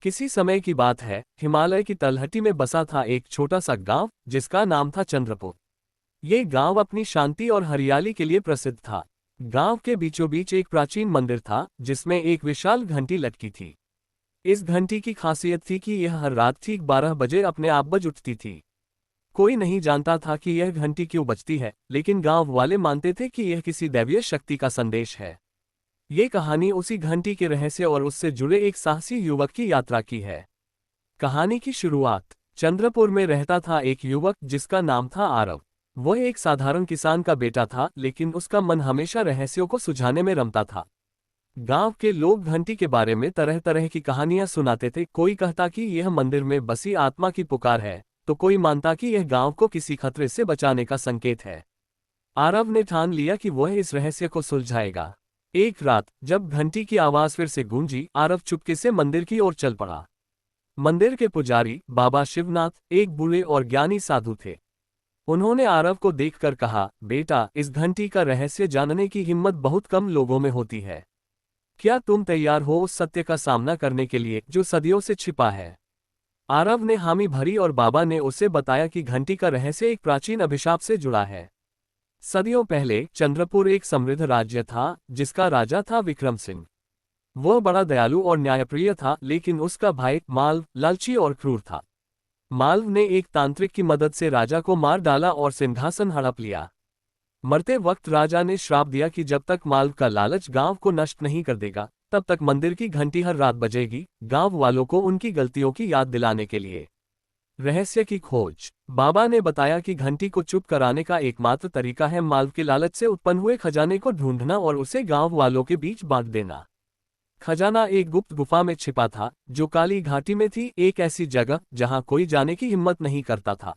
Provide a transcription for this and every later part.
किसी समय की बात है, हिमालय की तलहटी में बसा था एक छोटा सा गांव जिसका नाम था चंद्रपुर। ये गांव अपनी शांति और हरियाली के लिए प्रसिद्ध था। गांव के बीचों बीच एक प्राचीन मंदिर था जिसमें एक विशाल घंटी लटकी थी। इस घंटी की खासियत थी कि यह हर रात ठीक 12 बजे अपने आप बज उठती थी। कोई नहीं जानता था कि यह घंटी क्यों बजती है, लेकिन गांव वाले मानते थे कि यह किसी दैवीय शक्ति का संदेश है। ये कहानी उसी घंटी के रहस्य और उससे जुड़े एक साहसी युवक की यात्रा की है। कहानी की शुरुआत। चंद्रपुर में रहता था एक युवक जिसका नाम था आरव। वह एक साधारण किसान का बेटा था, लेकिन उसका मन हमेशा रहस्यों को सुलझाने में रमता था। गांव के लोग घंटी के बारे में तरह तरह की कहानियां सुनाते थे। कोई कहता कि यह मंदिर में बसी आत्मा की पुकार है, तो कोई मानता कि यह गांव को किसी खतरे से बचाने का संकेत है। आरव ने ठान लिया कि वह इस रहस्य को सुलझाएगा। एक रात जब घंटी की आवाज फिर से गूंजी, आरव चुपके से मंदिर की ओर चल पड़ा। मंदिर के पुजारी बाबा शिवनाथ एक बूढ़े और ज्ञानी साधु थे। उन्होंने आरव को देखकर कहा, बेटा, इस घंटी का रहस्य जानने की हिम्मत बहुत कम लोगों में होती है। क्या तुम तैयार हो उस सत्य का सामना करने के लिए जो सदियों से छिपा है? आरव ने हामी भरी और बाबा ने उसे बताया कि घंटी का रहस्य एक प्राचीन अभिशाप से जुड़ा है। सदियों पहले चंद्रपुर एक समृद्ध राज्य था जिसका राजा था विक्रम सिंह। वह बड़ा दयालु और न्यायप्रिय था, लेकिन उसका भाई मालव लालची और क्रूर था। मालव ने एक तांत्रिक की मदद से राजा को मार डाला और सिंहासन हड़प लिया। मरते वक्त राजा ने श्राप दिया कि जब तक मालव का लालच गांव को नष्ट नहीं कर देगा, तब तक मंदिर की घंटी हर रात बजेगी, गांव वालों को उनकी गलतियों की याद दिलाने के लिए। रहस्य की खोज। बाबा ने बताया कि घंटी को चुप कराने का एकमात्र तरीका है मालव के लालच से उत्पन्न हुए खजाने को ढूंढना और उसे गांव वालों के बीच बांट देना। खजाना एक गुप्त गुफा में छिपा था जो काली घाटी में थी, एक ऐसी जगह जहां कोई जाने की हिम्मत नहीं करता था।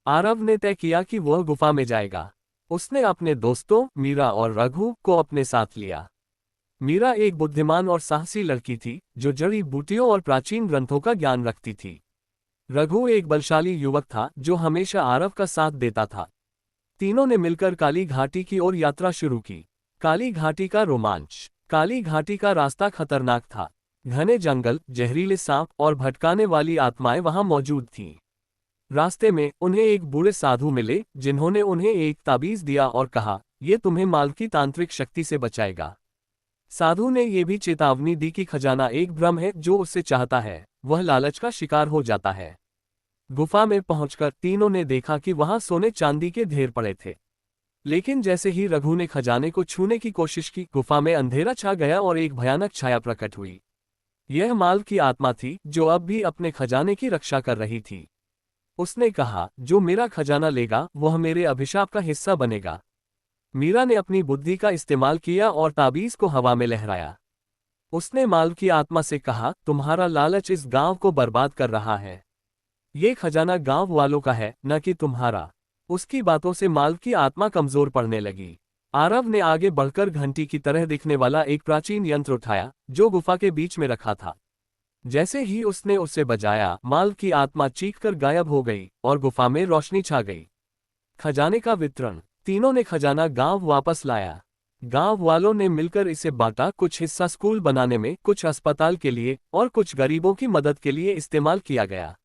आरव ने तय किया कि वह गुफा में जाएगा। उसने अपने दोस्तों मीरा और रघु को अपने साथ लिया। मीरा एक बुद्धिमान और साहसी लड़की थी जो जड़ी बूटियों और प्राचीन ग्रंथों का ज्ञान रखती थी। रघु एक बलशाली युवक था जो हमेशा आरव का साथ देता था। तीनों ने मिलकर काली घाटी की ओर यात्रा शुरू की। काली घाटी का रोमांच। काली घाटी का रास्ता खतरनाक था। घने जंगल, जहरीले सांप और भटकाने वाली आत्माएं वहां मौजूद थीं। रास्ते में उन्हें एक बूढ़े साधु मिले जिन्होंने उन्हें एक ताबीज दिया और कहा, यह तुम्हें मालव की तांत्रिक शक्ति से बचाएगा। साधु ने यह भी चेतावनी दी कि खजाना एक भ्रम है, जो उससे चाहता है वह लालच का शिकार हो जाता है। गुफा में पहुंचकर तीनों ने देखा कि वहां सोने चांदी के ढेर पड़े थे। लेकिन जैसे ही रघु ने खजाने को छूने की कोशिश की, गुफा में अंधेरा छा गया और एक भयानक छाया प्रकट हुई। यह मालव की आत्मा थी जो अब भी अपने खजाने की रक्षा कर रही थी। उसने कहा, जो मेरा खजाना लेगा वह मेरे अभिशाप का हिस्सा बनेगा। मीरा ने अपनी बुद्धि का इस्तेमाल किया और ताबीज को हवा में लहराया। उसने मालव की आत्मा से कहा, तुम्हारा लालच इस गांव को बर्बाद कर रहा है। ये खजाना गांव वालों का है, न कि तुम्हारा। उसकी बातों से मालव की आत्मा कमजोर पड़ने लगी। आरव ने आगे बढ़कर घंटी की तरह दिखने वाला एक प्राचीन यंत्र उठाया जो गुफा के बीच में रखा था। जैसे ही उसने उसे बजाया, मालव की आत्मा चीखकर गायब हो गई और गुफा में रोशनी छा गई। खजाने का वितरण। तीनों ने खजाना गांव वापस लाया। गांव वालों ने मिलकर इसे बांटा। कुछ हिस्सा स्कूल बनाने में, कुछ अस्पताल के लिए और कुछ गरीबों की मदद के लिए इस्तेमाल किया गया।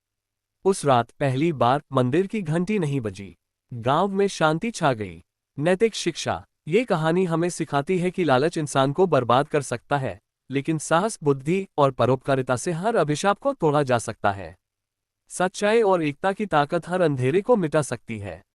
उस रात पहली बार मंदिर की घंटी नहीं बजी। गांव में शांति छा गई। नैतिक शिक्षा। ये कहानी हमें सिखाती है कि लालच इंसान को बर्बाद कर सकता है, लेकिन साहस, बुद्धि और परोपकारिता से हर अभिशाप को तोड़ा जा सकता है। सच्चाई और एकता की ताकत हर अंधेरे को मिटा सकती है।